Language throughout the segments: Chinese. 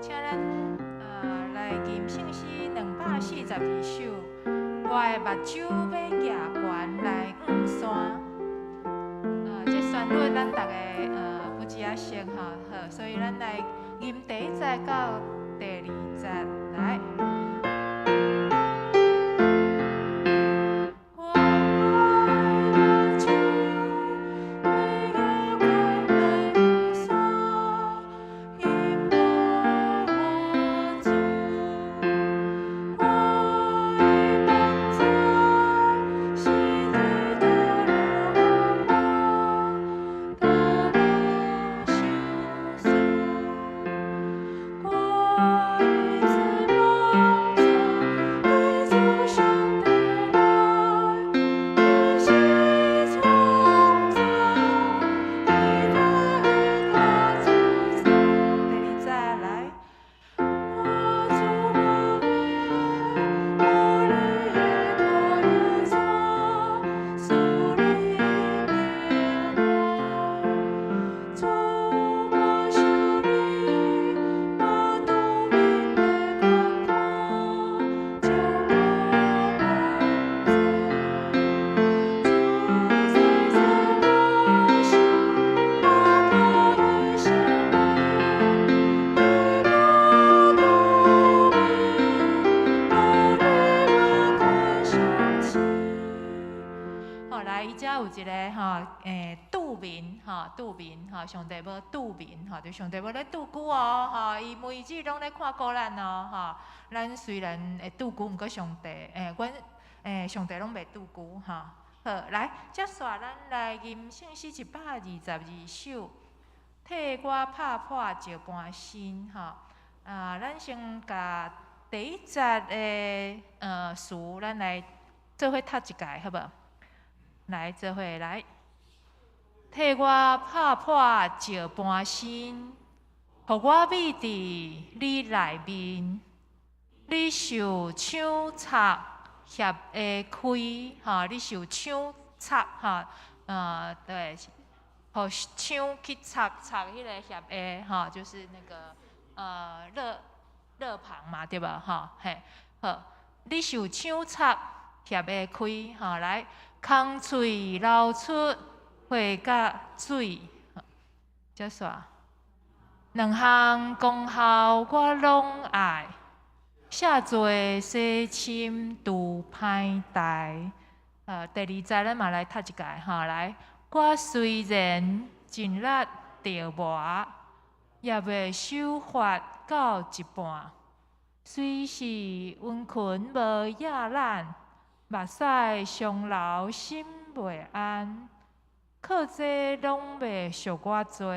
请咱来吟圣诗242首。我的目睭要举悬来望山。这旋律咱大家有一仔熟吼，好，所以咱来吟第一节到第二节来。上帝要拄面，就上帝要咧拄久哦，伊每日拢咧看顾咱哦，咱虽然会拄久，毋过上帝，上帝拢袂拄久，好，来，接续咱来吟圣诗122首，替我拍破石盘心，咱先甲第一节的词，咱来做伙读一解，好无？来，做伙来。替我拍破石盘心，互我美伫你内面。你受枪插协会开，你受枪插，对，互枪去插迄个协会，就是那个肋旁嘛，对无？嘿，好，你受枪插协会开，来，空喙流出。血甲水，接煞两项功效我拢爱，写做洗深拄歹代。第二节咱嘛来读一解，来，我虽然尽力着磨，也袂守法到一半。虽是温存无野咱，目屎伤流心袂安。靠这拢袂俗我做，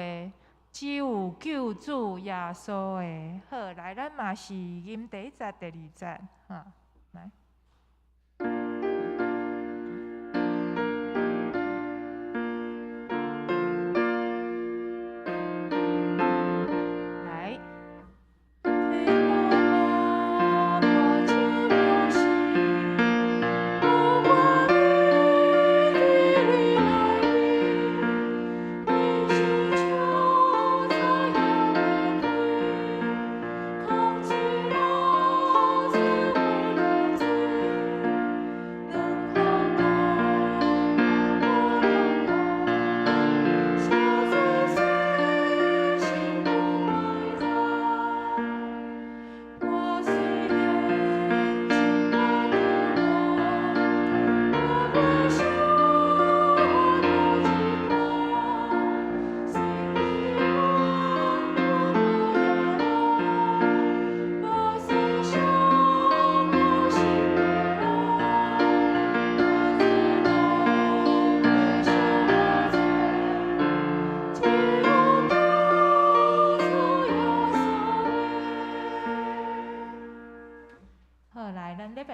只有救主耶稣的。好，来，咱嘛是吟第一节、第二节，来。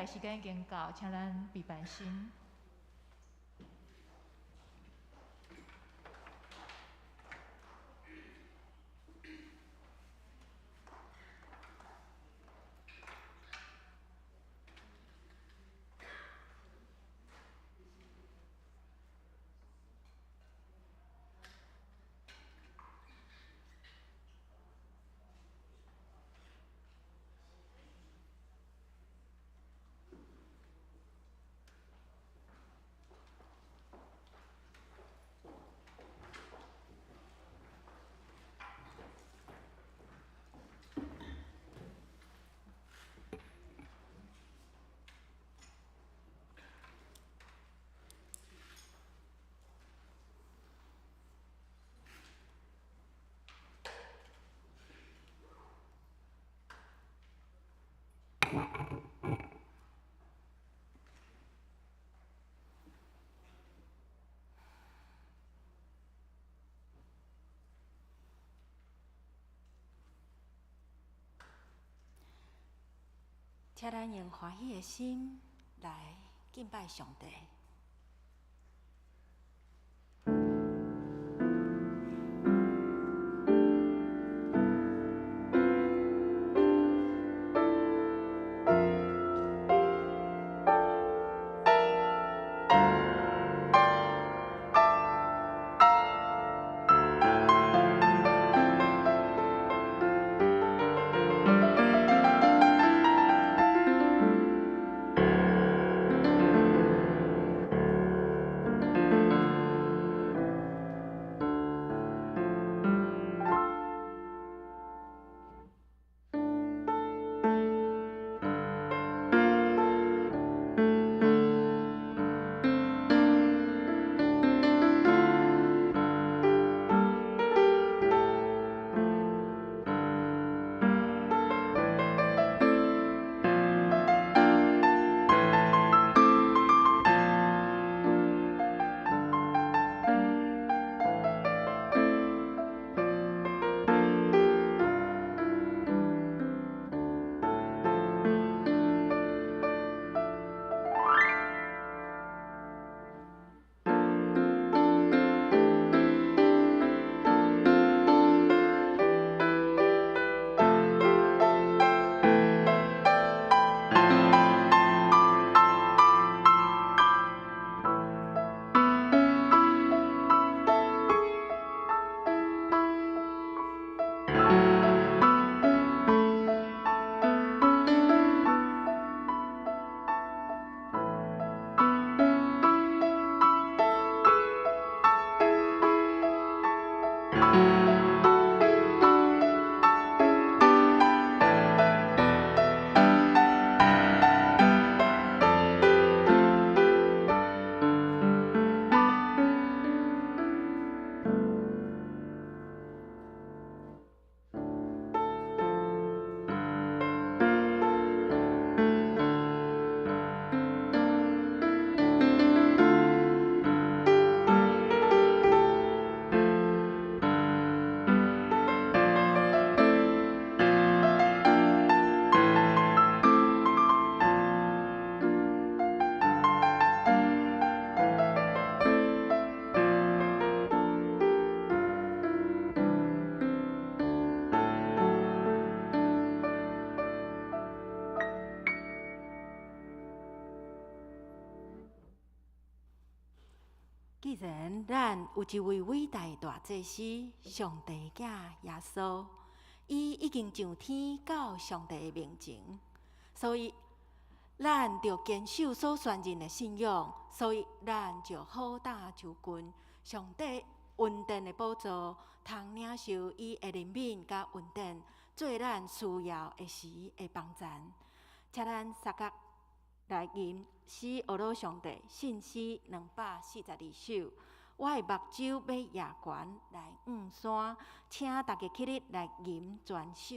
时间已经到，请咱备办心。请咱用欢喜的心来敬拜上帝。既然咱有一位伟大大祭司，上帝囝耶稣，伊已经上天到上帝的面前，所以咱着坚守所宣认的信仰，所以咱就好打就近上帝恩典的宝座，通领受伊的怜悯甲恩典，做咱需要的时的帮助。请咱三角来吟诗学老上帝信诗242首。我的目睭要夜悬来山，请大家起立来吟全首。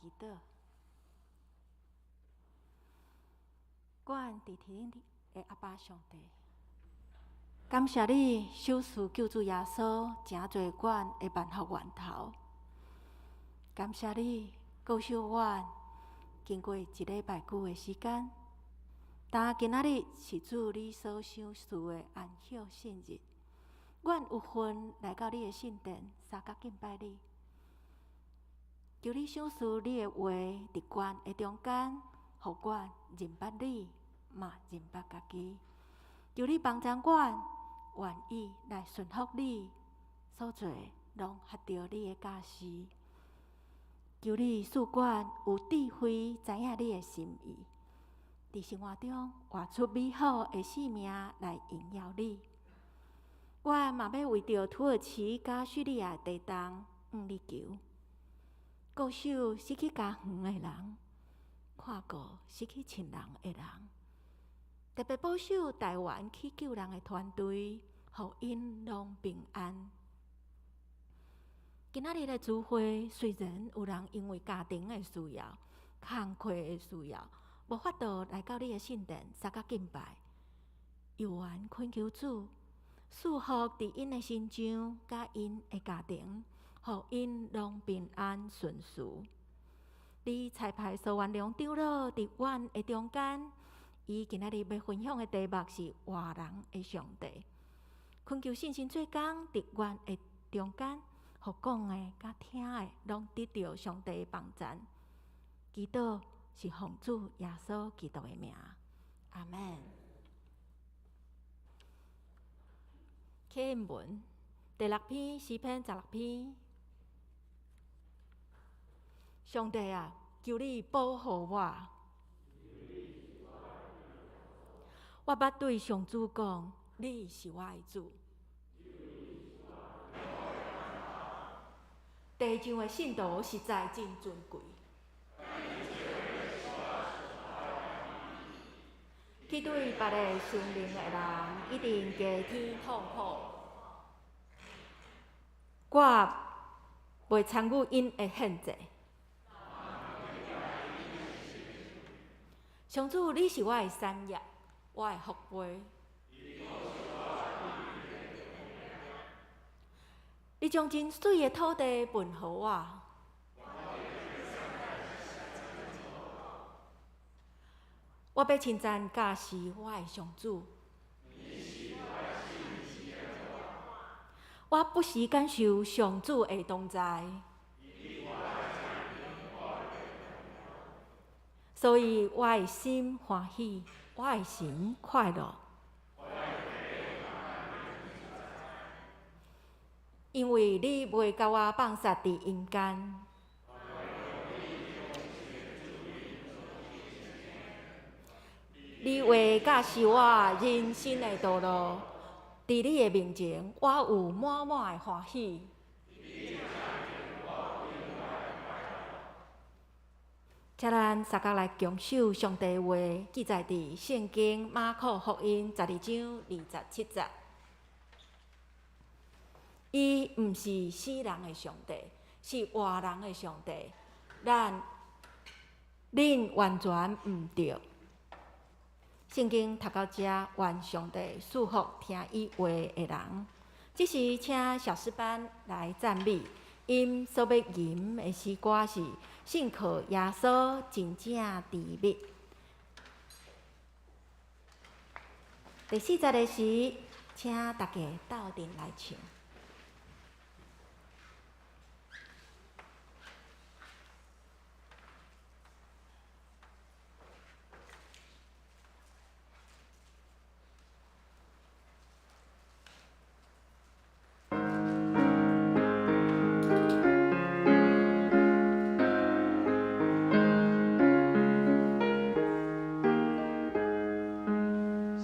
祈祷。阮伫天的阿爸上帝，感谢你手赐救主耶稣，真侪阮的万福源头。感谢你保守阮经过一礼拜久的时间。但今仔日是主你所赏赐的安息圣日，阮有份来到你的圣殿，三角敬拜你。求你赏赐你的话伫阮的中间，互阮认捌你，嘛认捌家己。求你帮助阮，愿意来顺服你所做，拢合着你的教示。求你赐阮有智慧，知影你的心意，伫生活中活出美好的生命来荣耀你。我嘛要为着土耳其甲叙利亚地动向你求，固守失去家园的人，看顾失去亲人的人，特别保守台湾去救人的团队，互因拢平安。今仔日的聚会，虽然有人因为家庭的需要、工课的需要，无法度来到你的圣殿三角敬拜，有缘恳求主赐福伫因的身上，甲因的家庭，互因拢平安顺遂。你差派苏元良长老伫阮的中间，伊今仔日要分享的题目是活人的上帝。恳求信心做工伫阮的中间，互讲的甲听的拢得到上帝的帮助。祈祷是奉主耶稣基督的名，阿门。启应文第6篇诗篇16篇。上帝啊，求你保护我。我捌对上主讲，你是我的主。地上的信徒实在真尊贵。去对别个顺灵的人，一定加添痛苦。我袂参与因的献祭。上主，你是我的产业，我的福杯。你将真水的土地分予我。我要称赞驾是我的上主。我不时感受上主的同在，所以我的心欢喜，我的心快乐。因为你袂甲我放撒伫阴间。你会教示我人生的道路，伫你的面前，我有满满的欢喜。请咱三角来强守上帝话，记载伫圣经马可福音12章27节。伊毋是死人的上帝，是活人的上帝。恁完全毋对。圣经读到这，愿上帝赐福听伊话的人。这时，请小诗班来赞美，因所要吟的诗歌是《信靠耶稣真正甜蜜》。第4节的诗，请大家斗阵来唱。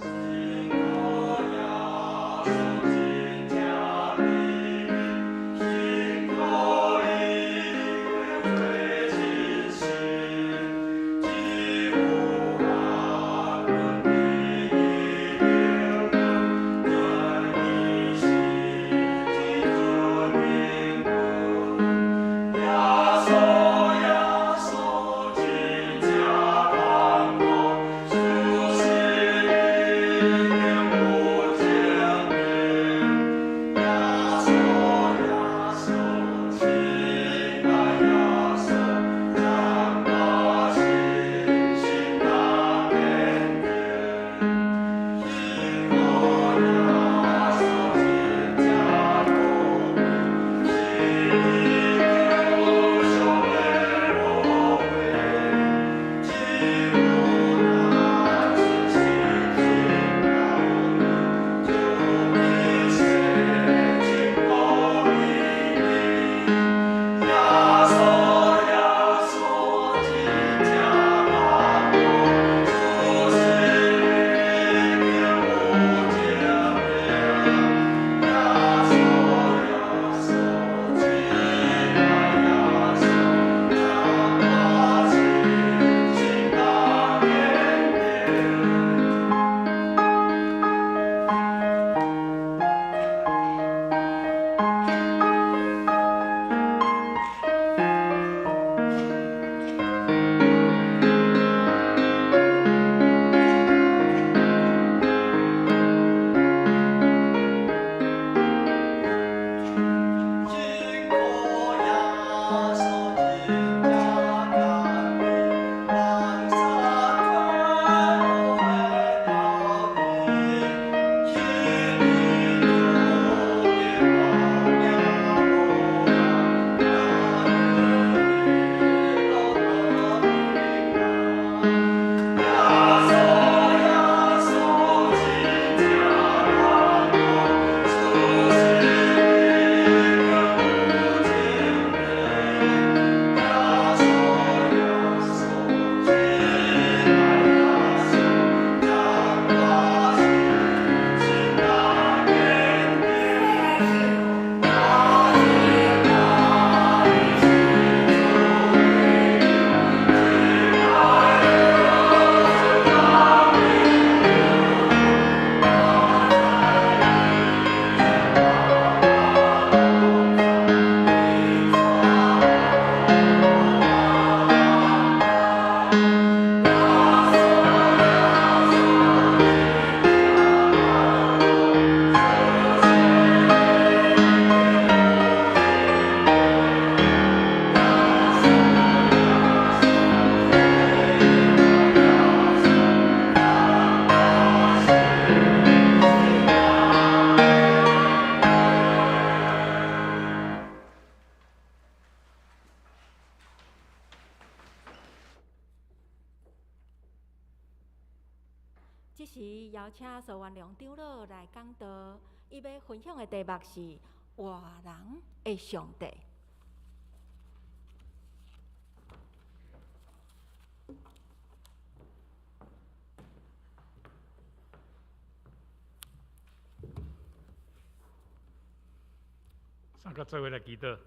信靠耶稣真正时邀请苏元良长老来讲道，伊要分享的题目是活人的上帝。三甲做伙来祈祷。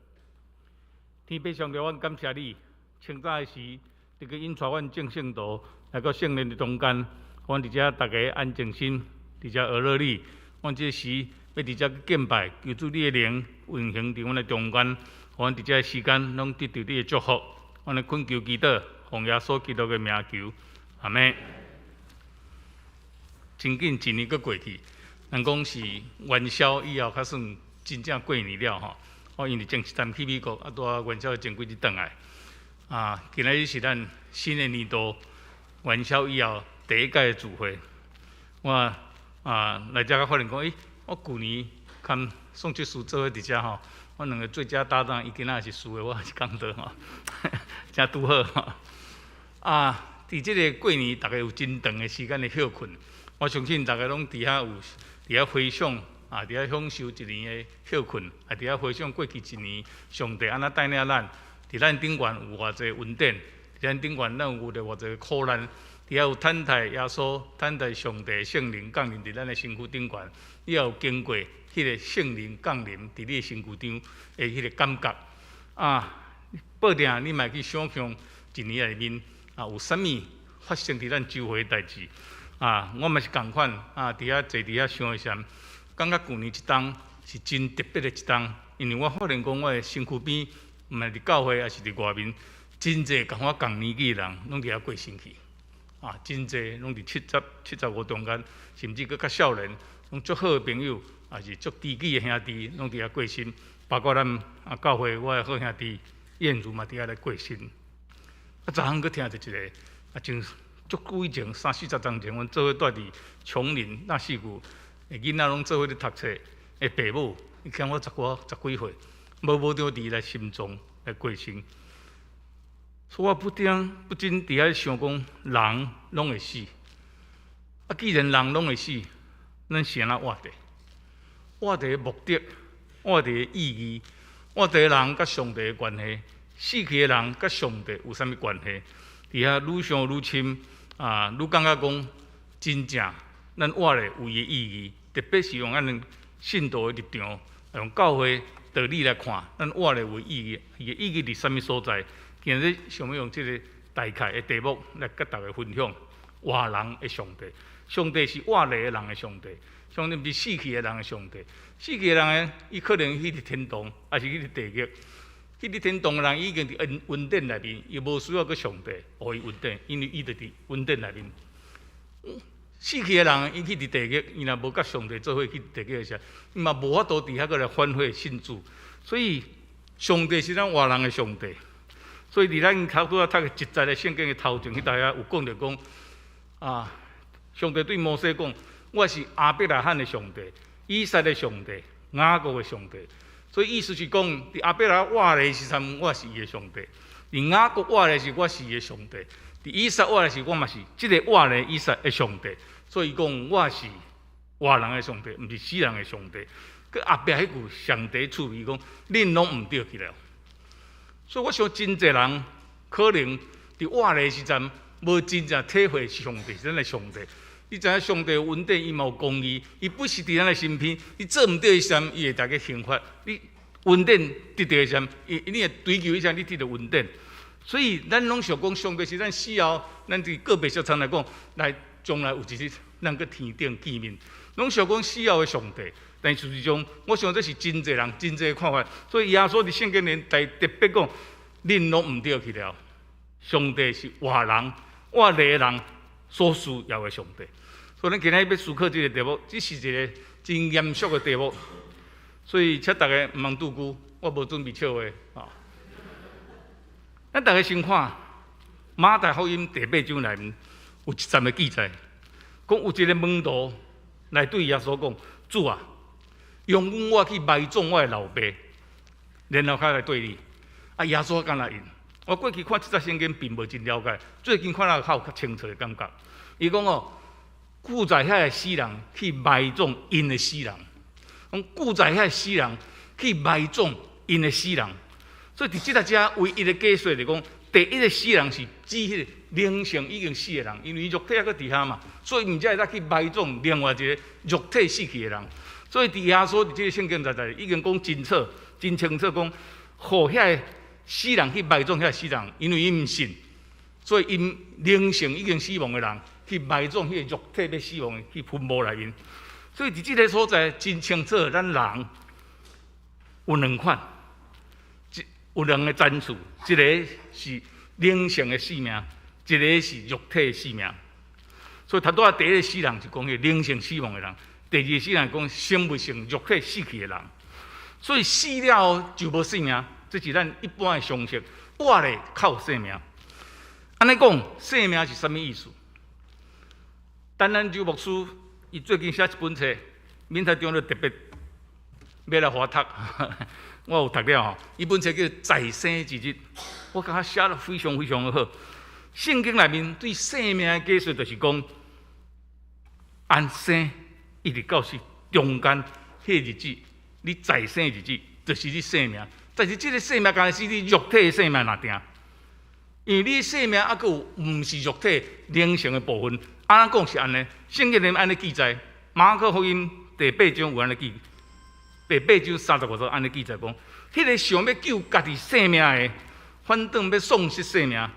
天父上帝，阮感谢你，清早的时，这个引带阮正圣道来到圣灵的中间，阮伫遮大家安静心，伫遮学乐你。阮这时要伫遮敬拜，求主你的灵运行伫阮的中间，阮伫遮的时间拢得到你的祝福。阮来恳求祈祷，奉耶稣基督的名求，阿门。真紧一年阁过去，人讲是元宵以后，较算真正过年了吼。我因为前一站去美国，带元宵前几日转来。今仔日是咱新的年度元宵以后第一届的聚会。我来遮甲发现讲，我旧年跟宋执事做伙伫遮吼，我两个最佳搭档，伊今仔是输的，我是讲道吼，真拄好吼。伫即个过年，大家有真长的时间的休困，我相信大家拢伫遐有伫遐回想。伫遐享受一年的休困，伫遐回想过去一年，上帝安怎带领咱，伫咱顶悬有偌济恩典，伫咱顶悬咱有着偌济苦难，伫遐有等待耶稣、等待上帝圣灵降临伫咱的身躯顶悬，你也有经过迄个圣灵降临伫你的身躯顶的迄个感觉。报定你嘛去想象一年内面有啥物发生伫咱周围的代志。我嘛是共款伫遐坐伫遐想一想。感觉旧年一冬是真特别的一冬，因为我发现讲我的身躯边，毋是伫教会，也是伫外面，真侪共我共年纪的人，拢伫遐过身去。真侪拢伫75中间，甚至佫较少年，拢足好的朋友，也是足知己的兄弟，拢伫遐过身。包括咱教会我的好兄弟燕如嘛伫遐来过身。昨昏佫听着一个，真足久以前30-40年前，阮做伙住伫琼林那四句。囡仔拢做伙咧读册，的爸母，伊欠我十几岁，无着伫来心中来过身。所以我不禁伫遐想讲，人拢会死。既然人拢会死，咱是安怎活的？活的目的，活的意义，活的人甲上帝的关系，死去的人甲上帝有啥物关系？伫遐愈想愈深，愈感觉讲真正咱活的有伊的意义。特别是用咱信徒的立场，用教会道理来看，咱活的为意义，伊的意义伫啥物所在？今日想要用这个大概的题目来甲大家分享。活人的上帝，上帝是活的人的上帝，上帝毋是死去的人的上帝。死去的人伊可能去伫天堂，还是去伫地狱。去伫天堂的人已经伫恩典内面，伊无需要个上帝互伊恩典，因为伊就伫恩典内面。死去的人，伊去伫地狱，伊若无甲上帝做伙去地狱的时候，伊嘛无法度伫遐个来反悔信主。所以，上帝是咱活人的上帝。所以，伫咱头拄仔读的10节圣经的头前，迄大家有讲着讲，上帝对摩西讲：“我是亚伯拉罕的上帝，以撒的上帝，雅各的上帝。”所以意思是讲，伫亚伯拉活的时阵，我是伊的上帝；伫雅各活的时，我是伊的上帝；伫以撒活的时，我嘛是即个活的以撒的上帝。所以讲，我是活人的上帝，毋是死人的上帝。佮后壁迄句上帝趣味讲，恁拢毋对去了。所以我想，真侪人可能伫活的时阵，无真正体会上帝是咱的上帝。你知影上帝有恩典，伊嘛有公义，伊不是伫咱的身边。你做毋对啥，伊会大家刑罚。你恩典得到啥，你会追求啥，你得到恩典。所以咱拢想讲，上帝是咱死后，咱伫个别小参来讲来。将来有一日，咱搁天顶见面，拢想讲死后的上帝，但事实上，我想这是真侪人真侪看法。所以耶稣伫圣经里特别讲，恁拢毋对去了。上帝是活人，活的人所需要的上帝。所以咱今日要思考这个题目，这是一个真严肃的题目。所以请大家毋通拄久，我无准备笑话咱大家先看马太福音第8章内面。有一站的记载，讲有一个门徒来对耶稣讲：“主啊，用我去埋葬我的老爸，然后才来对你。”耶稣敢若应。我过去看这则圣经并无真了解，最近看了较有较清楚的感觉。伊讲故在遐死人去埋葬因的死人，讲故在遐死人去埋葬因的死人。所以伫即个遮唯一的解说就是讲，第一个死人是指迄个灵性已经死的人，因为肉体还搁伫遐嘛，所以毋才会当去埋葬另外一个肉体死去的人。所以伫耶稣伫即个圣经在已经讲真楚、真清楚讲，互遐死人去埋葬遐死人，因为伊毋信，所以因灵性已经死亡的人去埋葬迄个肉体要死亡的去坟墓内面。所以伫即个所在真清楚，咱人有两款。有两个战术，一个是灵性的性命，一个是肉体的性命。所以他拄仔第一个死人是讲迄灵性死亡的人，第二个死人讲生物性肉体死去的人。所以死了就无性命，这是咱一般的常识。活咧靠性命。安尼讲，性命是啥物意思？陈安洲牧师伊最近写一本册，闽台中就特别要来互读。我有读了吼，伊本册叫《在生之日》，我感觉写得非常非常的好。圣经内面对生命的解说，就是讲，安生一直到是中间迄日子，你在生日子，就是你生命。但是这个生命，敢是你肉体的生命若定，因为你的生命还佫有毋是肉体灵性的部分。安怎讲是安尼？圣经里面安尼记载，马可福音第8章有安尼记。第8章35节安尼记载讲，迄个想要救家己性命的，反倒要丧失性命。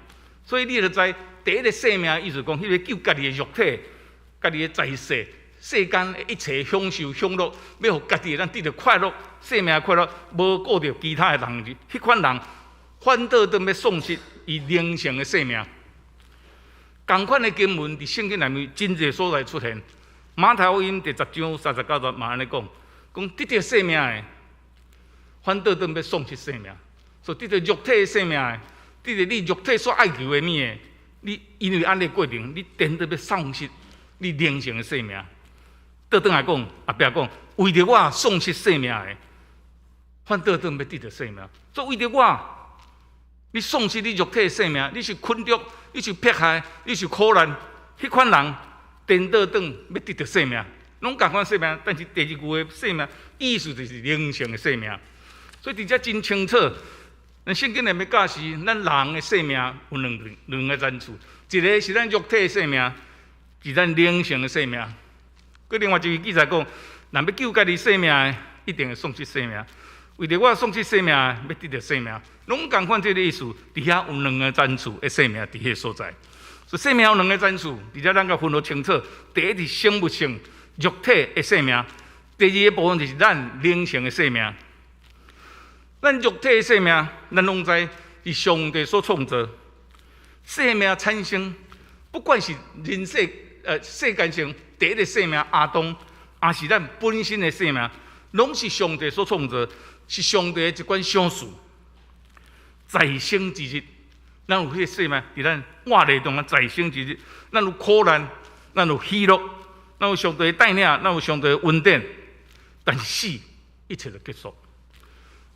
所以你就知第一个性命意思讲，迄个救家己的肉体、家己的在世、世间的一切享受享乐，要互家己咱得到快乐、性命的快乐，无顾着其他的人，迄款人反倒要丧失伊灵性的性命。同款的经文伫圣经内面真侪所在出现。马太福音第10章39节嘛安尼讲。讲得到性命的，反倒要丧失性命；所以得到肉体的性命的，得到你肉体所爱求的物的，你因为安尼过程，你颠倒要丧失你灵性的性命。倒转来讲，后壁讲，为着我丧失性命的，反倒要得到性命。所以为着我，你丧失你肉体的性命，你是困着，你是迫害，你是苦难，迄款人颠倒要得到性命。拢共款性命，但是第二句的性命意思就是灵性的性命，所以伫遮真清楚。咱圣经内面教示，咱人的性命有两个层次，一个是咱肉体的性命，是咱灵性的性命。佮另外一个记载讲，若要救家己性命的，一定会丧失性命；为着我丧失性命的，要得到性命，拢共款这个意思。伫遐有两个层次的性命伫迄个所在，所以性命有两个层次，伫遮咱甲分得清楚。第一是生物性。肉体的生命，第二个部分就是咱灵性的生命。咱肉体的生命，咱拢知是上帝所创造。生命产生，不管是世间上第一个生命亚当，也是咱本身的生命，拢是上帝所创造，是上帝的一款赏赐。在生之日，咱有迄个生命伫咱活历中啊，在生之日，咱有苦难，咱有喜乐。咱有上帝的带领，咱有上帝的恩典，但是死一切就结束。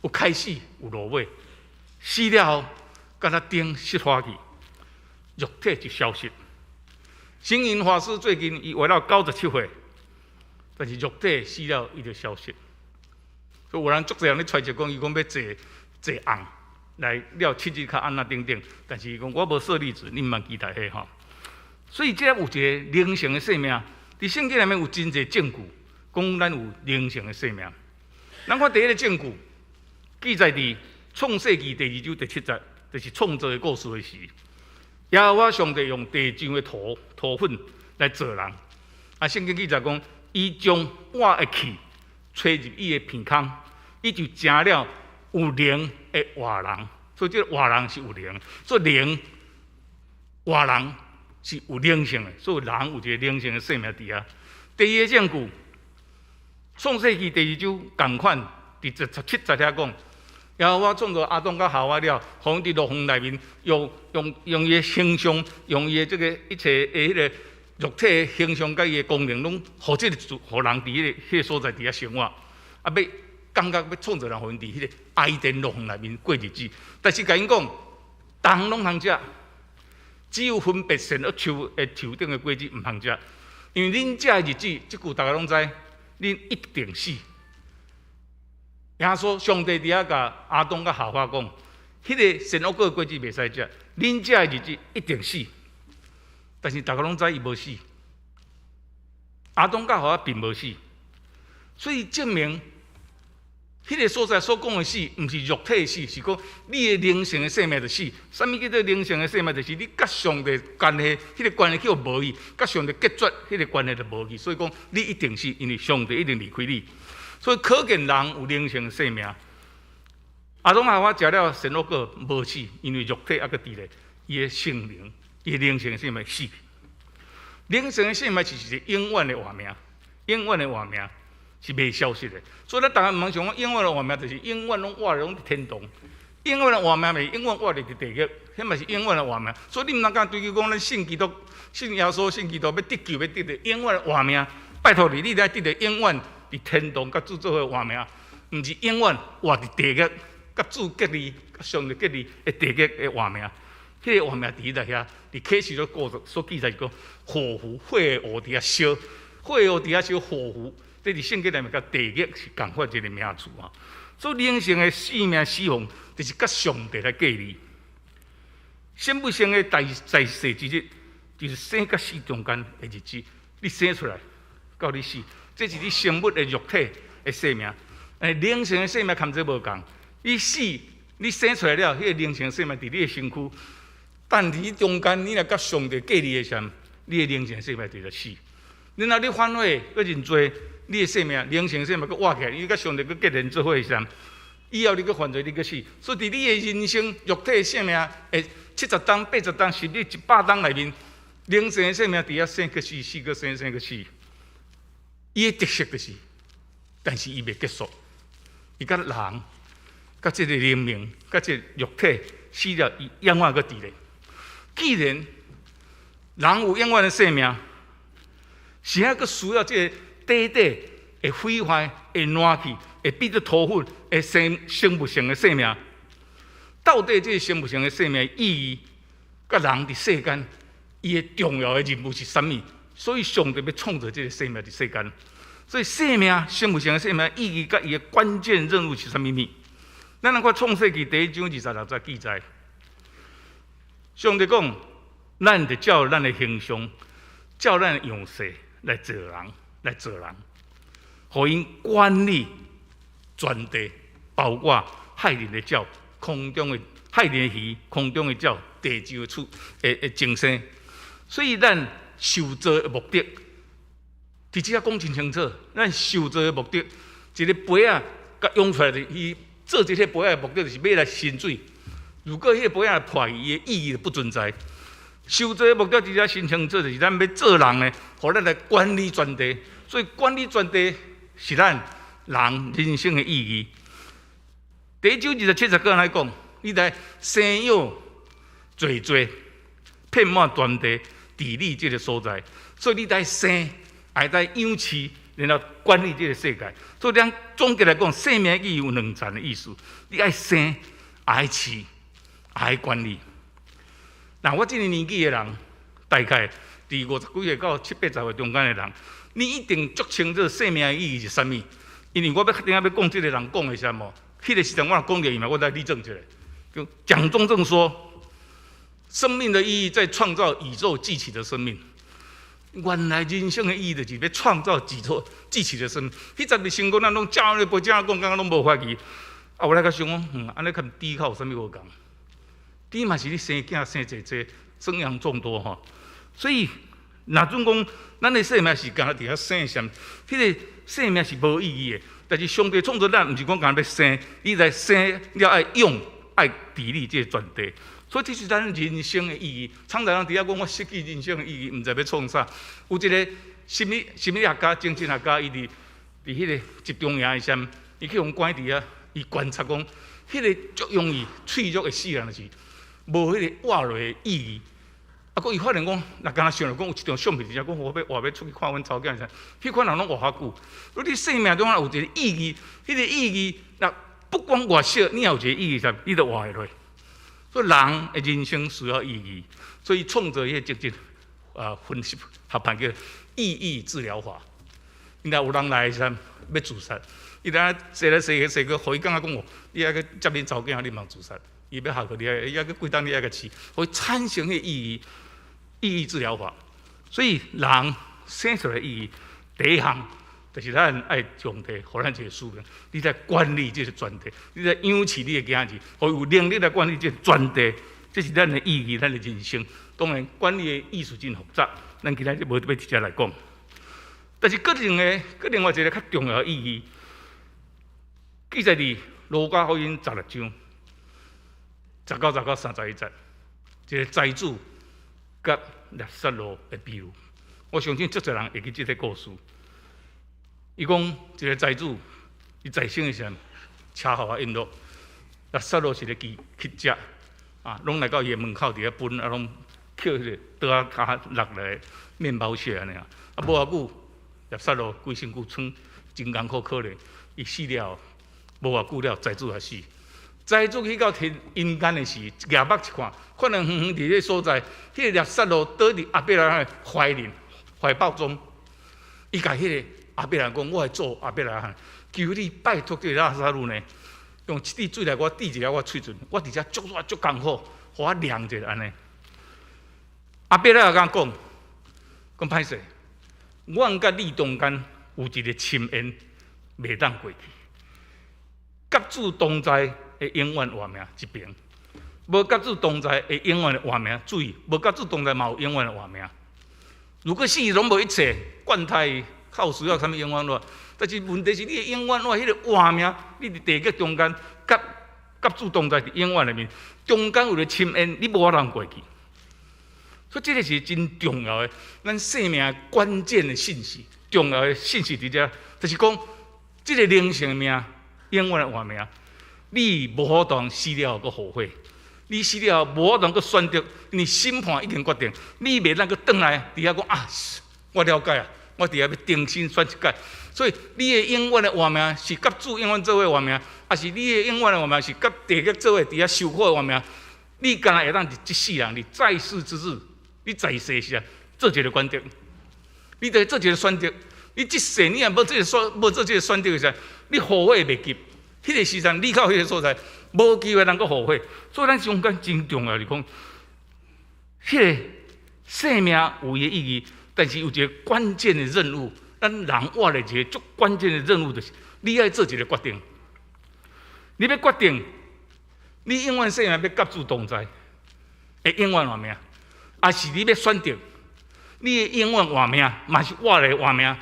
有开始，有落尾，死了后，敢若灯熄花去，肉体就消失。星云法师最近伊活到97岁，但是肉体死了伊就消失。所以有人足侪人咧揣测讲，伊讲要坐红来了7日较安那等等，但是伊讲我无设例子，你毋茫期待迄吼。所以这有一个灵性的生命。伫圣经内面有真侪证据，讲咱有灵性的生命。咱看第一个证据，记载伫创世纪第2章第7节，就是创造的故事的时。耶和华上帝用地上的土粉来造人。圣经记载讲，伊将我的气吹入伊的鼻孔，伊就成了有灵的活人。所以这个活人是有灵，所以灵活人。是有灵性的，所以人有一个灵性的生命伫遐。第二个证据，创世纪第2章同款，伫17节遐讲，耶和华创造亚当甲夏娃了，互因伫乐园内面用伊的形象，用伊的这个一切的迄个肉体的形象甲伊的功能，拢互这个互人伫迄个所在伫遐生活。要感觉要创造人，互因伫迄个爱甸乐园内面过日子。但是甲因讲，人拢通食。只有分别善恶树的树顶的果子唔通食，因为恁遮的日子，即句大家拢知，恁一定死。耶稣上帝伫遐甲亚当甲夏娃讲，迄个善恶果的果子袂使食，恁遮的日子一定死。但是大家拢知伊无死，亚当甲夏娃并无死，所以证明迄个所在所讲的死，毋是肉体的死，是讲你的灵性的生命就死。啥物叫做灵性的生命？就是你甲上帝关系，迄个关系叫无去，甲上帝隔绝，迄个关系就无去。所以讲你一定死，因为上帝一定离开你。所以可见人有灵性的生命。亚当夏娃食了善恶果无死，因为肉体还佫伫咧，伊的性灵、伊的灵性的生命死。灵性的生命是一个永远的活命，永远的活命是袂消失的。所以咱大家毋通想讲永远的活命就是永远拢活拢伫天堂，永远的活命袂永远活伫地狱，迄嘛是永远的活命。所以你毋通讲追求讲咱信基督、信耶稣、信基督要得救、要得到永远的活命。拜托你，你来得到永远伫天堂甲主做伙活命，毋是永远活伫地狱，甲主隔离、甲上帝隔离的地狱的活命。迄个活命伫在遐，伫启示录所记载讲，火湖火的湖伫遐烧，火的湖伫遐烧火湖，这伫圣经内面甲地狱是共款一个名词啊。所以灵性的性命死亡，就是甲上帝来隔离。生不生的在世之日，就是生甲死中间的日子。你生出来到你死，这是你生物的肉体的生命。灵性的生命含这无共。你死，你生出来了，迄个灵性的生命伫你的身躯。但伫中间，你若甲上帝隔离的时候，你的灵性生命就死。然后你反悔，搁认罪，你的生命、灵性生命搁活起来，你甲上帝搁结连做伙的时候，以后你搁犯罪，你搁死。所以伫你的人生、肉体的生命的70当、80当，甚至100当内面，灵性的生命伫遐生搁死，死搁生，生搁死。伊的特色就是，但是伊袂结束，伊甲人、甲即个灵命、甲即个肉体死了，伊永远搁伫咧。既然人有永远的生命，是还佫需要这个短短会毁坏、会烂去、会变作土粉、会生不成的生命。到底这个生不成的生命的意义，甲人伫世间伊的重要的任务是啥物？所以上帝要创造这个生命伫世间。所以生命生不成的生命的意义，甲伊的关键任务是啥物？咱来看创世纪第1章26节记载。上帝讲，咱就照咱的形象，照咱的样式来做人，互因管理全地，包括海里的鸟、空中的海里的鱼、空中的鸟、地上的众生。所以咱受造的目的，伫即个讲真清楚，咱受造的目的，一个杯仔甲涌出来的，伊做这些杯仔的目的，就是要来sinh水。如果迄个杯仔破，伊的意义就不存在。受造的目的伫遮真清楚，就是咱要做人呢，互咱来管理全地。所以管理全地是咱人人生的意义。第1章27节来讲，你来生养济济，遍满全地，治理这个所在。所以你来生，还来养饲，然后管理这个世界。所以咱总结来讲，生命意义有2层的意思：你爱生，爱饲。爱管理。那我这个年纪的人，大概伫50几岁到70、80岁中间的人，你一定足清楚生命的意义是啥物？因为我要确定要讲这个人讲的是啥物？迄个时阵我若讲着伊嘛，我来理证一下。就蒋中正说，生命的意义在创造宇宙记起的生命。原来人生的意义就是要创造宇宙记起的生命。迄阵的成功，咱拢照咧背，讲刚刚拢无法去。啊，我来甲想讲，安尼看猪较有啥物无共？猪嘛是你生囝生济济，生养众多吼。所以，若准讲咱的生命是干伫遐生啥，迄个生命是无意义的。但是上帝创造咱，毋是讲干要生，你来生了爱用、爱治理这个全地。所以这是咱人生的意义。常常人伫遐讲我失去人生的意义，毋知要创啥。有一个心理学家、精神学家，伊伫迄个集中营的时阵，伊去互关伫遐，伊观察讲，迄个足容易脆弱的死人就是。无迄个活落的意义，啊！佮伊发现讲，若敢若想着讲有一张相片，直接讲我要出去看阮查囝啥，迄款人拢活遐久。如果你生命中有一个意义，迄个意义，若不管偌小，你也有一个意义啥，你都活会落。所以人的人生需要意义，所以创造迄个积极分析合办叫意义治疗法。因来有人来时要自杀，伊来坐来坐个，互伊感觉讲哦，你还去接恁查某囝，你茫自杀，伊要下课你还去几档你还去饲，互伊产生迄意义治疗法。所以人生出来意义，第一项就是咱爱上帝，互咱一个使命。你在管理这个全地，你在养饲你的囝儿，互有能力来管理这个全地，这是咱的意义，咱的人生。当然，管理的艺术真复杂，咱今仔日无要直接来讲。但是另外一个较重要的意义，记载伫路加福音16章19到31节，一个财主甲拉撒路的比喻。我相信足侪人会记这个故事。伊讲一个财主，伊在生的时候，车互我引落，拉撒路是咧去食，拢来到伊的门口伫遐分，拢捡迄个刀啊骹落来面包屑安尼啊，无偌久。拉撒路规身躯喘，真艰苦可怜。伊死了，无偌久了，财主也死。财主去到阴间的时，举目一看，看到远远伫迄所在，迄个拉撒路倒伫阿伯拉的怀抱中。伊甲迄个阿伯拉讲：“我的主阿伯拉，求你拜托这个拉撒路呢，用一滴水来我滴一下我喙唇，我伫遮足热足艰苦，互我凉者安尼。”阿伯拉甲讲歹势。阮甲你中间有一个深渊，袂当过去。甲主同在会永远活命一边，无甲主同在会永远的活命。注意，无甲主同在嘛有永远的活命。如果死拢无一切，惯态靠需要啥物永远活？但是问题是你的永远活，迄个活命，你伫地狱中间，甲主同在伫永远里面，中间有个深渊，你无法通过去。所以这个是真重要的，咱生命关键的信息，重要的信息伫遮，就是讲，这个灵性命永远的活命，你无法当死了后后悔，你死了后无法当选择，因为审判已经决定，你袂当去转来伫遐讲啊，我了解啊，我伫遐要重新选一届，所以你的永远的活命是甲主永远做伙活命，还是你的永远的活命是甲地狱做伙伫遐受苦的活命？你敢若会当伫一世人，你在世之日。你在世时啊，做一个选择，你得做一个选择。你这世你也无做这个选择的时候，你后悔袂及。迄个时阵，你到迄个所在，无机会能够后悔。所以咱中间真重要，就是讲，迄个生命有伊的意义，但是有一个关键的任务，咱人活的一个足关键的任务，就是你要做一个决定。你要决定，你永远生命要甲主同在，会永远活命。也是你要选择，你的永远活命，嘛是我的活命，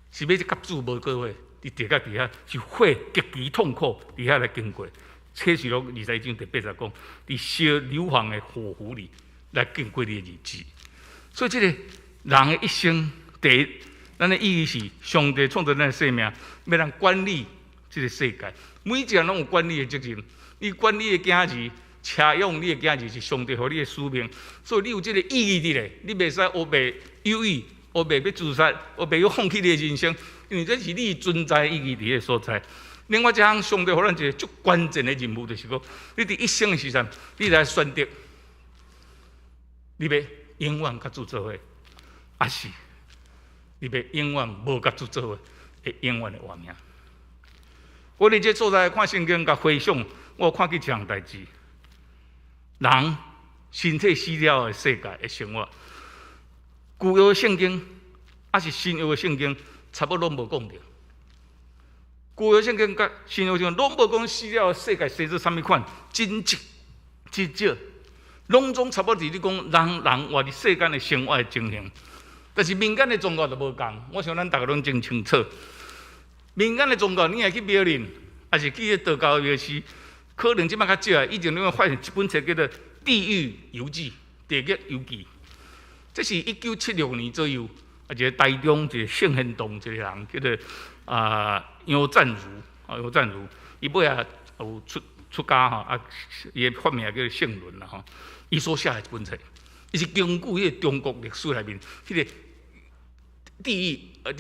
是要甲主无过伙，伫地狱底下是火极其痛苦，底下来经过。启示录21章第8节讲，伫烧硫磺的火湖里来经过你的日子。所以，这个人的一生，第一，咱的意义是上帝创造咱的生命，要咱管理这个世界。每一个人拢有管理的责任，你管理的囝儿。车用你的囝儿是上帝予你的使命，所以你有这个意义伫咧，你袂使黑白犹豫，黑白要自杀，黑白要放弃你的人生，因为这是你存在意义伫个所在。另外一项，上帝予咱一个足关键的任务，就是讲，你伫一生的时阵，你来选择，你要永远甲主做伙，还是你要永远无甲主做伙，会永远的活命。我伫这所在看圣经，甲回想，我有看见一项代志。人身体死了的世界的生活，旧约圣经还是新约圣经，差不多拢无讲到。旧约圣经甲新约圣经拢无讲死了的世界生做啥物款，真少，拢总差不多伫咧讲人活伫世间的生活的情形。但是民间的宗教就无共，我想咱大家拢真清楚。民间的宗教，你若去庙林，还是去道教的庙寺。可能即摆较少，以前你会发现一本册叫做《地狱游记》《地狱游记》，这是1976年左右，一个台中一个圣贤堂一个人叫做杨赞如，伊尾也有出家吼，伊的法名叫做圣伦啦吼，伊所写的一本册，伊是根据迄个中国历史内面迄个地狱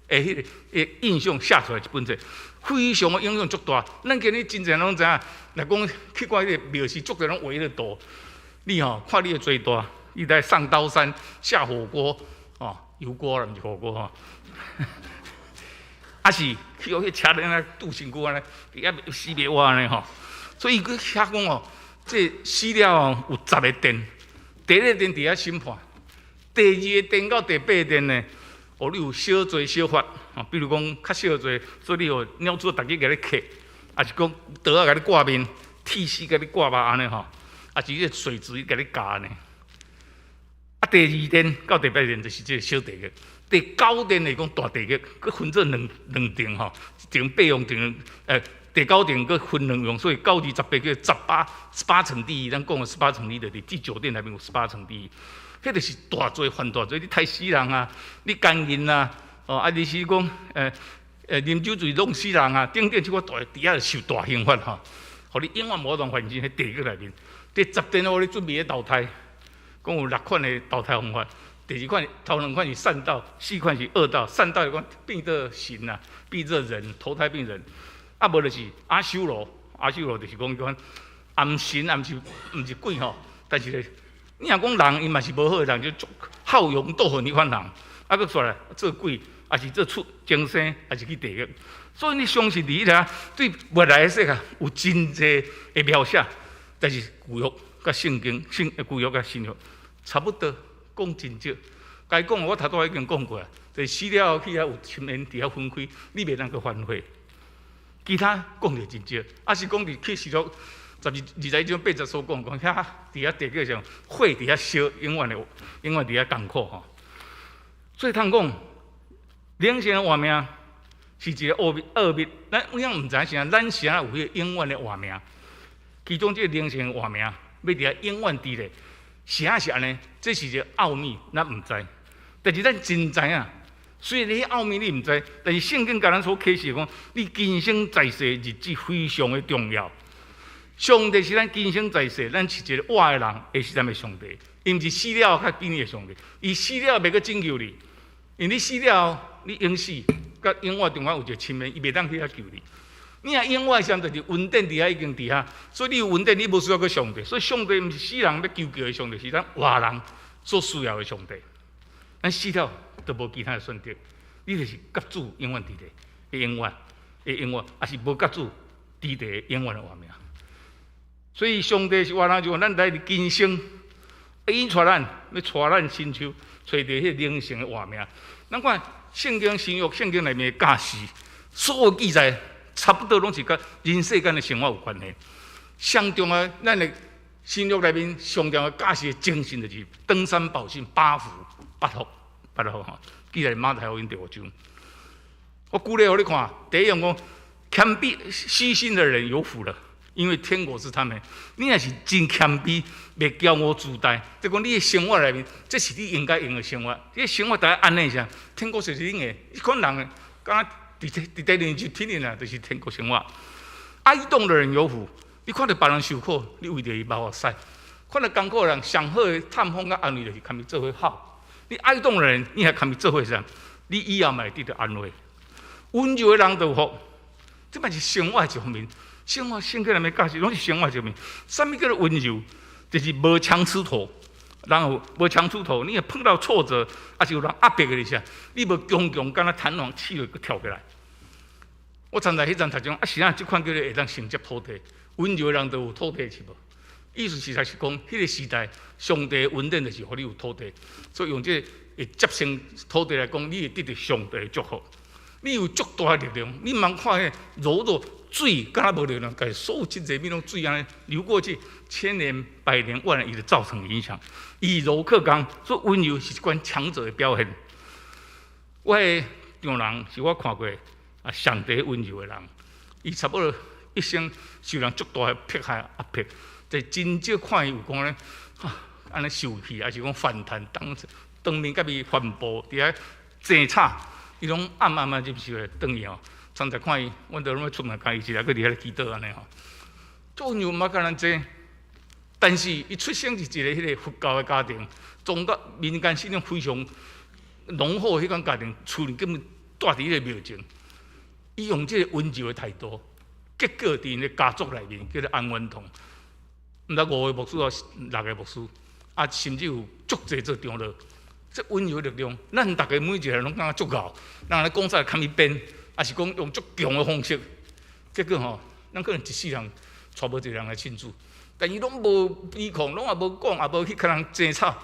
迄个印象写出来一本册。非常的影响足大，咱今日真侪拢知影。若讲去看迄个庙寺，足侪拢围咧大。你看你会最大，你在上刀山下火锅，油锅啦，毋是火锅吼。啊是去迄车顶啊拄身躯安尼，伫遐死袂活安尼吼。所以佢遐讲哦，这死了哦有10个殿，第一个殿伫遐审判，第二个殿到第8个殿呢，哦你有小罪小罚啊，比如讲较小罪，所以你有鸟主逐日甲你刻，啊是讲刀啊甲你挂面，剃须甲你挂目安尼吼，啊是迄个水质甲你夹安尼。啊第2殿到第8殿就是这个小地狱。第9殿来讲大地狱，佮分做两殿吼，一殿备用殿，第9殿佮分2用，所以9、2、18叫18层地狱。咱讲的18层地狱，就是第9殿内面有18层地狱，迄就是大罪犯大罪，你杀死人啊，你奸淫啊，哦啊你是讲啉酒醉弄死人啊，等等即个大底下受大刑罚吼，互你永远无当犯禁喺地狱内面。第10殿我咧准备咧投胎，讲有6款的投胎方法。第2款头2款是善道，4款是恶道。善道是讲变做神啊，变做人，投胎变人。啊，无就是阿修罗，阿修罗就是讲暗神，毋是鬼吼。但是咧，你若讲人，伊嘛是无好的人，就好勇斗狠迄款人。啊，佮出来做鬼，还是做畜精生，还是去地狱。所以你相信伫遐对未来的世界有真侪的描写，但是旧约甲圣经、旧约甲新约差不多。讲真少，该讲我头拄已经讲过啊，就是死了后去遐有亲缘伫遐分开，你袂当去反悔。其他讲着真少，啊是讲伫去死了21章80所讲遐伫遐地界上火伫遐烧，永远伫遐艰苦吼。所以通讲，灵性的活命是一个奥秘，咱永远毋知啥，咱啥有迄个永远的活命。其中这个灵性的活命，要伫遐永远伫咧。啥是安尼？这是一个奥秘，咱毋知。但是咱真知影，虽然迄奥秘你毋知，但是圣经甲咱所启示讲，你今生在世日子非常的重要。上帝是咱今生在世，咱是一个活的人，会是咱的上帝。伊毋是死了较比你的上帝，伊死了袂去拯救你，因为你死了，你永死，甲永远中间有一个亲缘，伊袂当去遐救你。你若永远上就是稳定伫遐已经伫遐，所以你有稳定，你无需要去上帝。所以上帝毋是死人要求救的上帝，是咱活人所需要的上帝。咱死了都无其他的选择，你就是甲主永远伫地的永远，也是无甲主伫地永远的活命。所以上帝是活人，就讲咱来伫今生，引带咱，要带咱亲像找着迄灵性的活命。咱看圣经新约圣经内面的教示，所有记载。差不多拢是甲人世间的生活有关系。上重要，咱的新约内面上重要教示的精神，就是登山宝训8福8福吼，记在马太福音第5章。我举例互你看，第一样讲，谦卑虚心的人有福了，因为天国是他们。你若是真谦卑，袂骄傲自大，即讲你的生活内面，这是你应该用的生活。你的生活大家安尼下，天国就是恁的。你看人敢？伫第二就天然啊，就是天国生活。爱动的人有福，你看到别人受苦，你为着伊目屎；看到艰苦的人，上好的探访甲安慰，就是堪伊做伙好。你爱动的人，你还堪伊做伙啥？你以后嘛会得到安慰。温柔的人有福，这嘛是生活的一方面。生活圣经内面教示，拢是生活一方面。什么叫做温柔？就是无枪刺头。然后无枪出头，你若碰到挫折，还是有人压迫你下，你无强强敢若弹簧起落，佮跳起来。我曾在迄阵读讲，是啊，即款叫做会当承接土地，温柔的人都有土地是无？意思实在是讲，迄个时代，上帝的恩典就是互你有土地，所以用这会接生土地来讲，你会得到上帝的祝福。你有足大的力量，你茫看迄柔弱水，敢若无力量，甲所有真侪物拢水安尼流过去，千年、百年、万年，伊就造成影响。以柔克刚，所以温柔是一款强者的表现。我的丈人是我看过啊，上帝温柔的人，伊差不多一生受人足大的迫害压迫，就真少看伊有讲咧，安尼受气，还是讲反弹，当面甲伊反驳，伫遐争吵。伊拢暗忍受的转去吼，常常看伊，阮都拢要出门甲伊一个，搁伫遐祈祷安尼吼。做温柔毋捌甲咱济，但是伊出生是一个迄个佛教的家庭，宗教民间信仰非常浓厚的迄款家庭，厝里根本住伫迄个庙前。伊用这个温柔的态度，结果伫因的家族内面叫做安稳堂，毋知5个牧师啊，6个牧师，啊，甚至有足侪做长老。这温柔的力量，咱大家每一个人拢感觉足够，人来讲出来看一遍，也是讲用足强的方式，结果吼，咱可能一世人带无一个人来庆祝，但伊拢无逼抗，拢也无讲，也无去跟人争吵，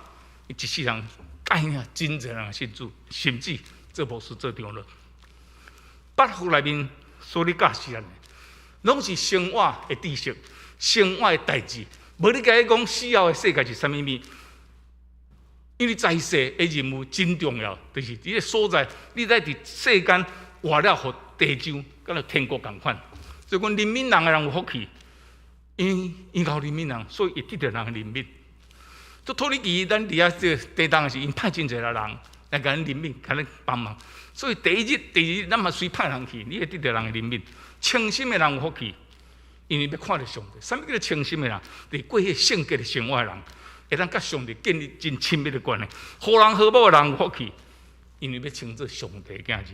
伊一世人带领真侪人来庆祝，甚至这牧师做长老，八福内面所咧教示咱的，拢是生活的知识、生活的代志，无你甲伊讲死后的世界是啥物物。因为在世的任务真重要，就是伫个所在，你在伫世间活了，互地上，敢若天国共款。所以讲，怜悯人的人有福气，因靠怜悯人，所以会得到人的怜悯。做土耳其，咱伫遐这地当时，因派真侪人来甲咱怜悯，甲咱帮忙。所以第一日、第二日，咱嘛随派人去，你会得到人的怜悯。清心的人有福气，因为要看到上帝。啥物叫做清心的人？就是过迄圣洁的生活的人。会当甲上帝建立真亲密的关系，好人好母的人有福气，因为要称作上帝囝子。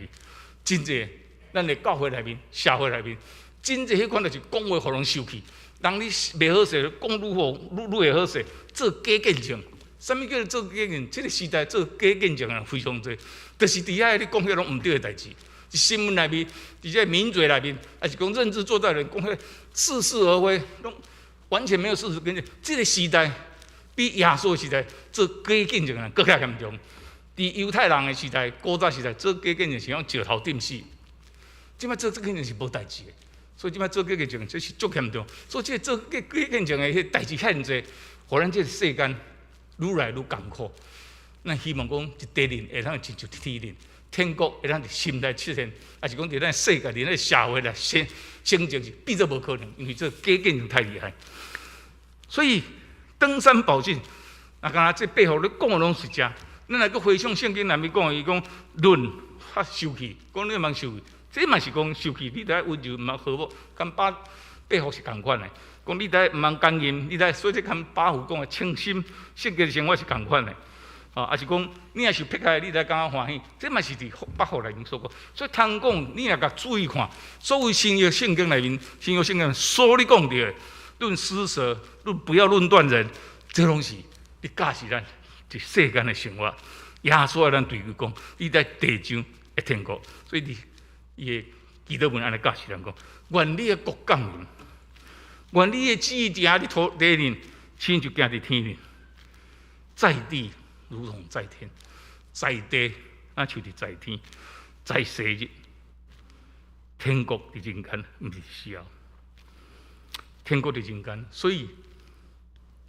真侪咱的教会内面、社会内面，真侪迄款就是讲话互人受气，人你袂好势，讲愈好愈会好势，做假见证。啥物叫做做假见证？这个时代做假见证的人非常多，就是伫遐你讲迄种毋对的代志，伫新闻内面，伫这名嘴内面，还是讲认知作战的人讲迄似是而非，拢完全没有事实根据。这个时代。比耶稣时代做假见证的人更加严重。伫犹太人的时代、古早时代做假见证是用石头钉死，即摆做假见证是无代志的。所以即摆做假见证这是足严重。所以这做假见证的迄代志遐济，互咱这个世间愈来愈艰苦。咱希望讲一地人会当亲像天人，天国会当伫心内出现，还是讲伫咱世界、伫咱社会来升升是必做无可能，因为这假见证太厉害。所以。登山宝训，啊，敢若这背后咧讲的拢是真。咱来个回想圣经内面讲，伊讲论发受气，讲你茫受气，这嘛是讲受气。你得温柔，毋茫和睦，跟把背后是共款的。讲你得毋茫刚硬，你得所以这跟巴父讲的清心圣洁的生活是共款的。啊，也是讲你若是撇开，你得感觉欢喜，这嘛是伫八福内面所讲。所以通讲，你若甲注意看，所有新约圣经内面，新约圣经所你讲到的。论施舍，不要论断人，这拢是你教示咱一世间的生活。耶稣咱对伊讲，你在地上的天国，所以伊的祈祷文安尼教示咱讲：愿你的国降临，愿你的旨意行伫土地里，亲就行伫天里，在地如同在天，在地那像伫在天，在世日，天国伫人间，毋是死后。天国伫人间，所以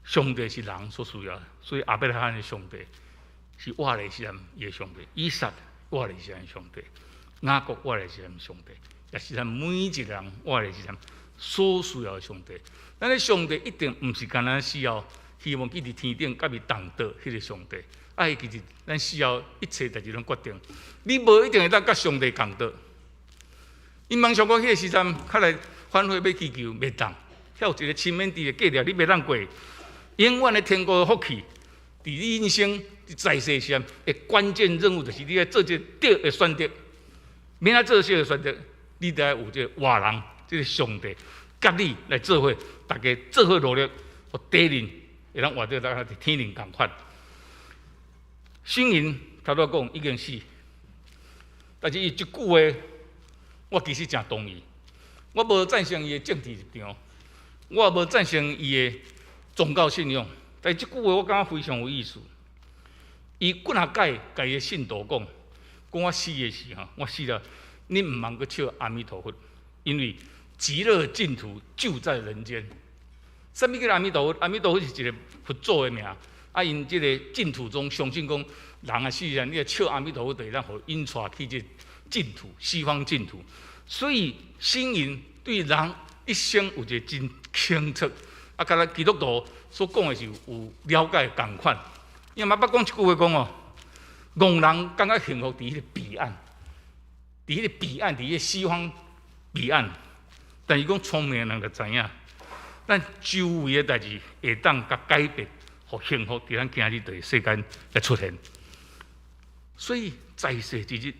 上帝是人所需要的。所以亚伯拉罕的上帝是活的时阵伊的上帝，以撒活的时阵上帝，雅各活的时阵上帝，也是咱每一个人活的时阵所需要的上帝。咱的上帝一定毋是干咱死后希望去伫天顶甲伊同道迄个上帝，其实咱死后一切代志拢决定，你无一定会当甲上帝同道。因梦想讲迄个时阵，较来反悔要祈求袂当。遐有一个深远地的计条，你袂当过。永远的天国的福气，伫你人生在世时的关键任务，就是你要做一个对的选择。免啊做错的选择，你得有这个活人，这个上帝甲你来做伙，大家做伙努力，互地人会当活到大家伫天人共款。圣人头拄讲已经死，但是伊一句话，我其实真同意。我无赞成伊的政治立场。我也无赞成伊的宗教信仰，但是这句话我感觉非常有意思。伊骨下解甲伊的信徒讲，我死的时候，我死了，你毋茫去唱阿弥陀佛，因为极乐净土就在人间。什么叫阿弥陀佛？阿弥陀佛是一个佛祖的名。因这个净土中相信讲，人啊死了，你唱阿弥陀佛，就会让互引带去这净土，西方净土。所以圣人对人一生有一个真清楚，甲咱基督徒所讲的是有了解共款。因为捌讲一句话讲哦，戆人感觉幸福伫迄个彼岸，伫迄个彼岸，伫迄个西方彼岸。但是讲聪明的人就知影，咱周围的代志会当甲改变，互幸福伫咱今日的世间来出现。所以在世之日，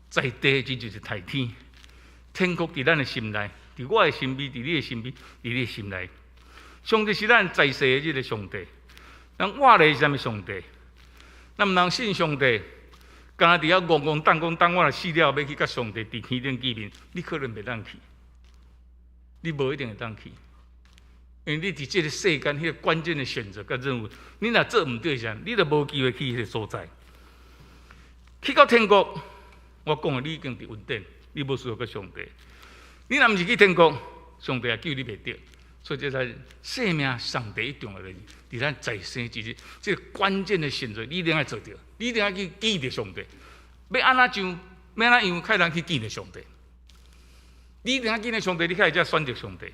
在地之日就是大天，天国伫咱的心内。伫我的心里，伫你的心里，伫你的心内。上帝是咱在世的这个上帝，咱活的是啥物上帝？咱毋通信上帝，敢若伫遐戆戆当讲，等我若死了，要去甲上帝伫天顶见面，你可能袂当去，你无一定会当去，因为你伫即个世间迄个关键的选择甲任务，你若做毋对啥，你就无机会去迄个所在。去到天国，我讲的你已经伫稳定，你无需要甲上帝。你若毋是去天国，上帝也救你袂着。所以这才生命上第一重要的，伫咱在生之日，这个关键的选择，你一定要做到，你一定要去见着上帝。要安怎上，要安怎样，才能去见着上帝。你一定要见着上帝，你才会才选择上帝。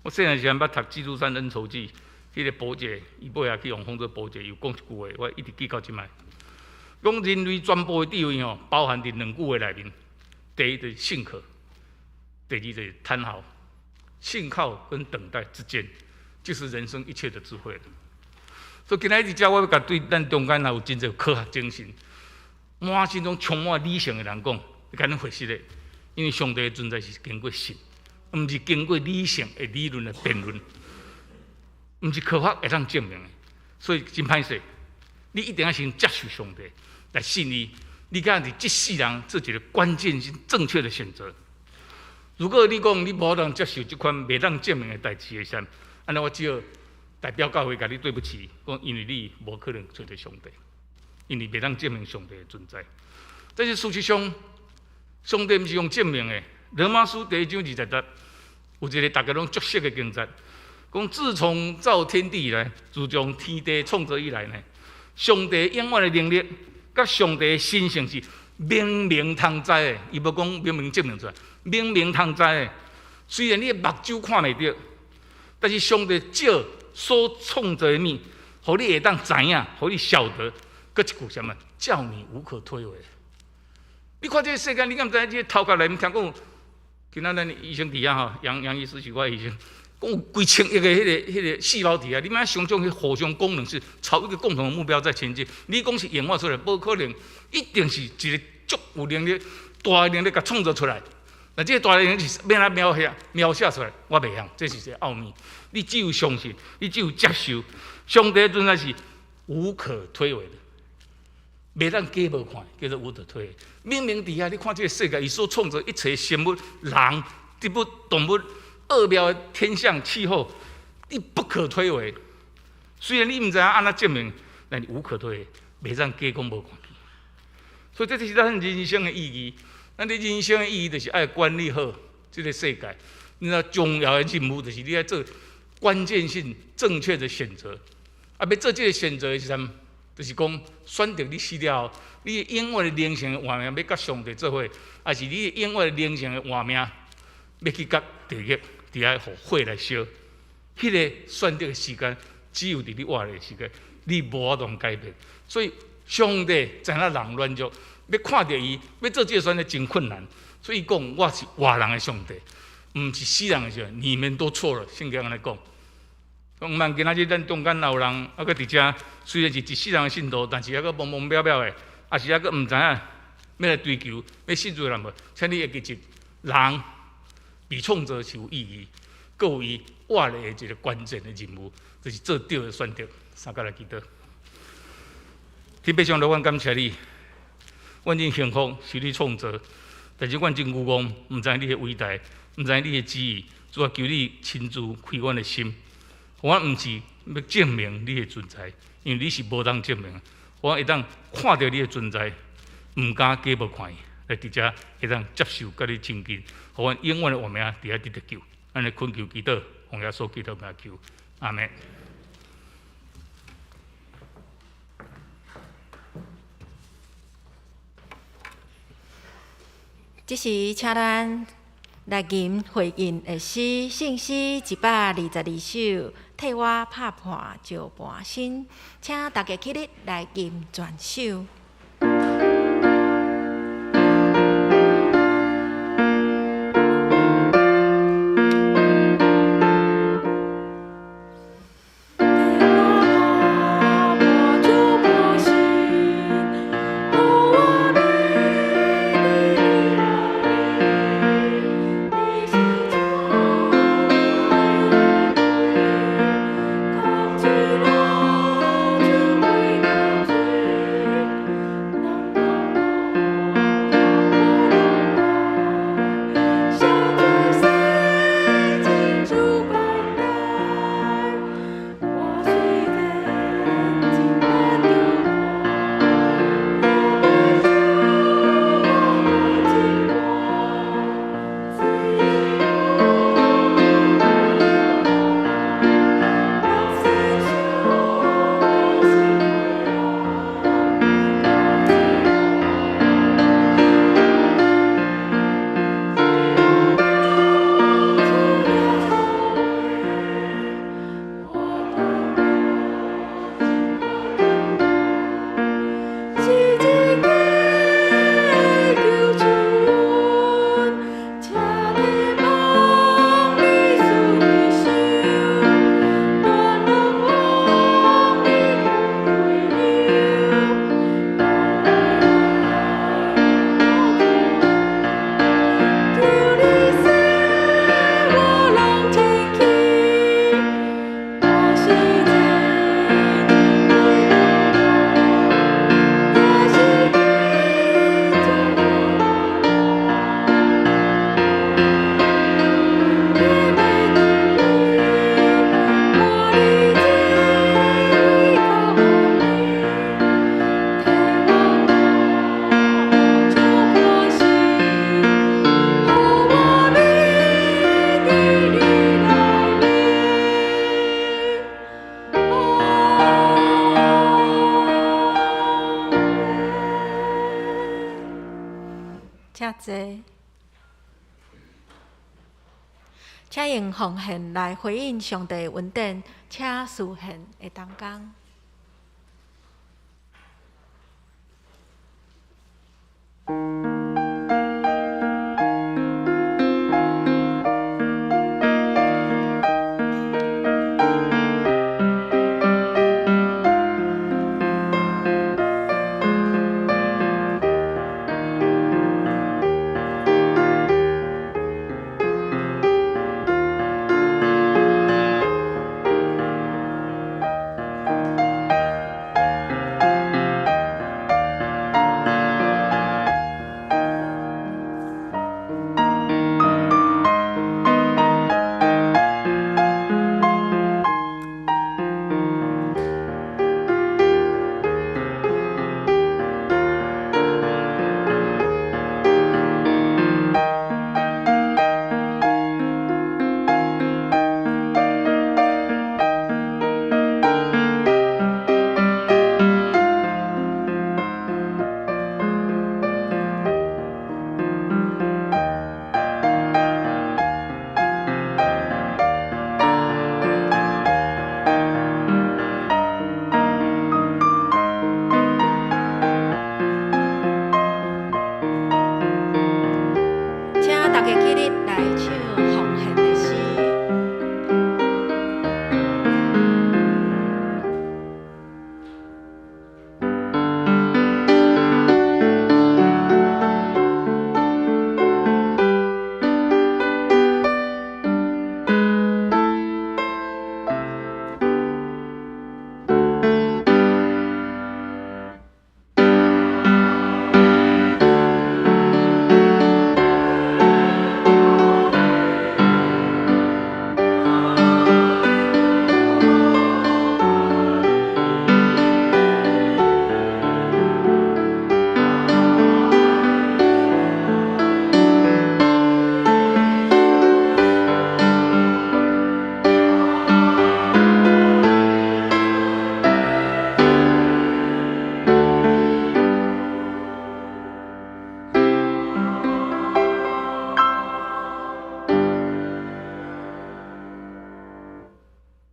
我细汉时阵捌读《基督山恩仇记》，迄个伯杰，伊尾也去用风做伯杰，又讲一句话，我一直记到即摆。讲人类全部的智慧吼，包含伫两句话内面。第一就是信靠，第二就是贪好。信靠跟等待之间，就是人生一切的智慧了。所以今仔日只我要甲对咱中间有真侪科学精神，满心中充满理性的人讲，要甲咱回实的，因为上帝的存在是经过信，毋是经过理性的理论的辩论，毋是科学会当证明的。所以真歹势，你一定要先接受上帝，来信伊，你敢伫即世人做一个关键性正确的选择。如果你讲你无能接受这款袂当证明的代志的时，安尼我只好代表教会甲你对不起，讲因为你无可能找到上帝，因为袂当证明上帝的存在。但是事实上，上帝毋是用证明的。罗马书第1章20节，有一个大家拢熟悉的经节，讲自从造天地以来，自从天地创造以来呢，上帝永远的能力，甲上帝的神性是明明通知的。伊无讲明明证明出来。明明通知的，虽然你的目睭看袂到，但是上帝照所创造的物，互你会当知影，互你晓得。搁一句什么？叫你无可推诿。你看这个世界，你敢知？这个头壳内面听讲，今仔咱医生伫遐吼，杨医师是我的医生，讲有几千亿的迄个细胞伫遐，你莫想象，迄互相功能是朝一个共同的目标在前进。你讲是演化出来，无可能，一定是一个足有能力、大的能力甲创造出来。那这个大能力是要怎描写出来？我袂晓，这是一个奥秘。你只有相信，你只有接受，上帝的存在是无可推诿的，袂当假无看，叫做无可推诿。明明伫遐，你看这个世界，伊所创造一切生物、人、植物、动物、奥妙的天象、气候，你不可推诿。虽然你毋知影安怎证明，但是无可推诿，袂当假讲无看去。所以这就是咱人生的意义。咱的人生的意义就是爱管理好这个世界。你知道重要的任务就是你要做关键性正确的选择。要做这个选择是啥？就是讲选择你死了后，你永远的灵性的活命要甲上帝做伙，还是你永远的灵性的活命要去甲地狱伫遐互火来烧？迄个选择的时间只有伫你活的时间，你无法度改变。所以上帝知影人软弱。要看到伊，要做这个选择真困难，所以伊讲我是活人的上帝，毋是死人的上帝。你们都错了，圣经安尼讲。讲万今仔日咱中间有人啊，搁伫遮，虽然是一世人的信徒，但是还搁懵懵渺渺的，也是还搁毋知影要来追求，要信主的人无，请你会记住，人被创造是有意义，搁有伊活的一个关键的任务，就是做对的选择。三甲来祈祷，天父上帝，阮感谢你。阮真幸福是你创造，但是阮真愚妄，毋知你的伟大，毋知你的旨意。主啊，求你亲自开阮的心，互阮毋是要证明你的存在，因为你是无当证明。互阮会当看到你的存在，毋敢假无看伊，来伫遮会当接受甲你亲近，互阮永远的活命伫遐得着救。咱来恳求祈祷，奉耶稣基督名求，阿门。这时，请咱来吟回应的诗，圣诗122首，替我拍破旧盘身，请大家起立来吟全首。请用奉献来回应上帝的恩典，请实现的当中。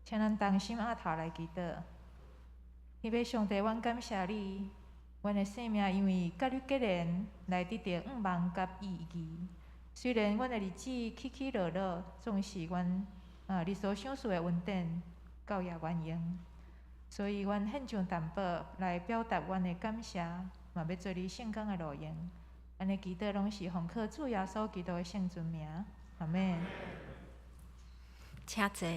请咱同心压头来祈祷。希望上帝，阮感谢你，阮的生命因为甲你结连，来得到5万甲意义。虽然阮的日子起起落落，总是阮你所想事的恩典，教也原用。所以，阮献上淡薄来表达阮的感谢，嘛要做你圣工的路用。安尼祈祷拢是奉靠主耶稣基督的圣尊名，阿们。请坐。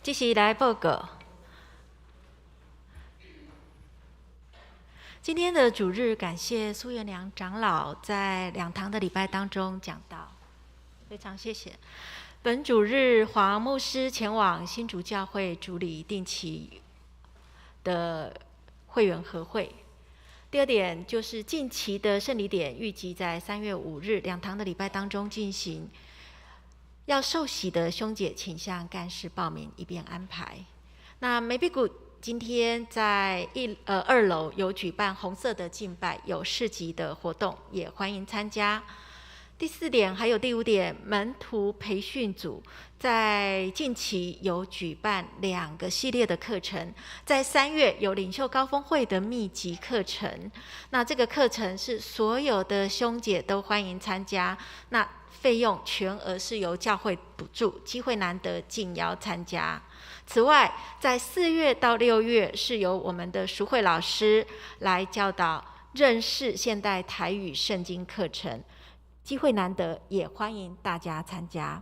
即时来报告，今天的主日，感谢苏元良长老在2堂的礼拜当中讲道，非常谢谢。本主日，黄牧师前往新竹教会主理定期的会员合会。第二点就是近期的圣礼典预计在3月5日2堂的礼拜当中进行。要受洗的兄姐，请向干事报名，以便安排。那梅比谷今天在2楼有举办红色的敬拜，有市集的活动，也欢迎参加。第4点还有第5点，门徒培训组在近期有举办2个系列的课程，在3月有领袖高峰会的密集课程。那这个课程是所有的兄姐都欢迎参加。那费用全额是由教会补助，机会难得，敬邀参加。此外，在4月到6月是由我们的淑慧老师来教导认识现代台语圣经课程，机会难得，也欢迎大家参加。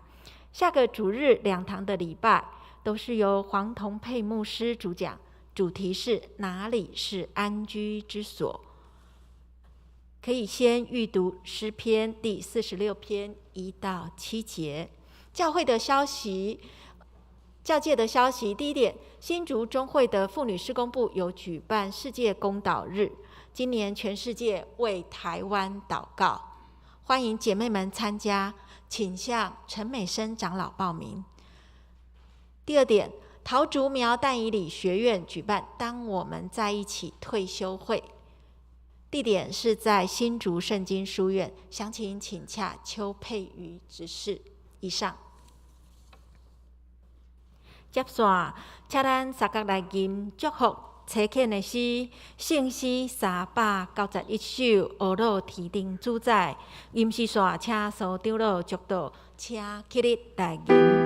下个主日2堂的礼拜都是由黄同佩牧师主讲，主题是哪里是安居之所。可以先预读诗篇第46篇1到7节。教会的消息，教界的消息。第1点，新竹中会的妇女事工部有举办世界公祷日，今年全世界为台湾祷告，欢迎姐妹们参加，请向陈美生长老报名。第2点，桃竹苗淡以里学院举办当我们在一起退休会。地点是在新竹圣经书院，详情请洽邱佩瑜执事。以上。接线，请咱三角来吟祝福车恳的诗，圣诗391首，俄罗天顶主宰。吟诗线，请所长老祝祷，请起立来吟。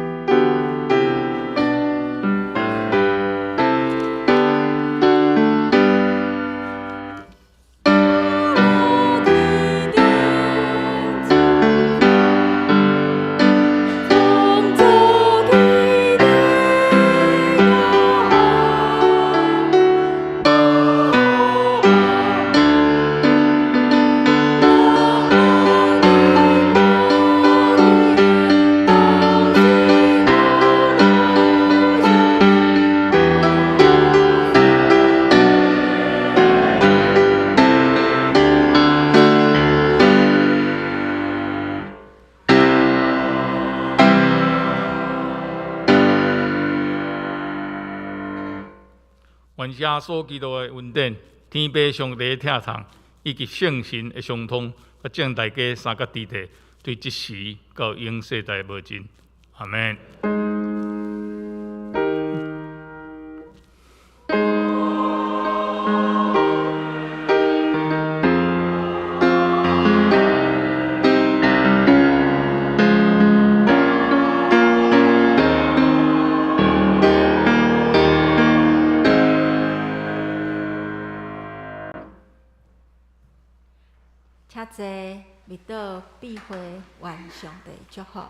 愿耶稣基督的恩典、天父上帝的疼痛，以及圣神的相通，甲将大家三角地带，对即时到永世代无尽。阿门。请坐，密道闭会，愿上帝祝福。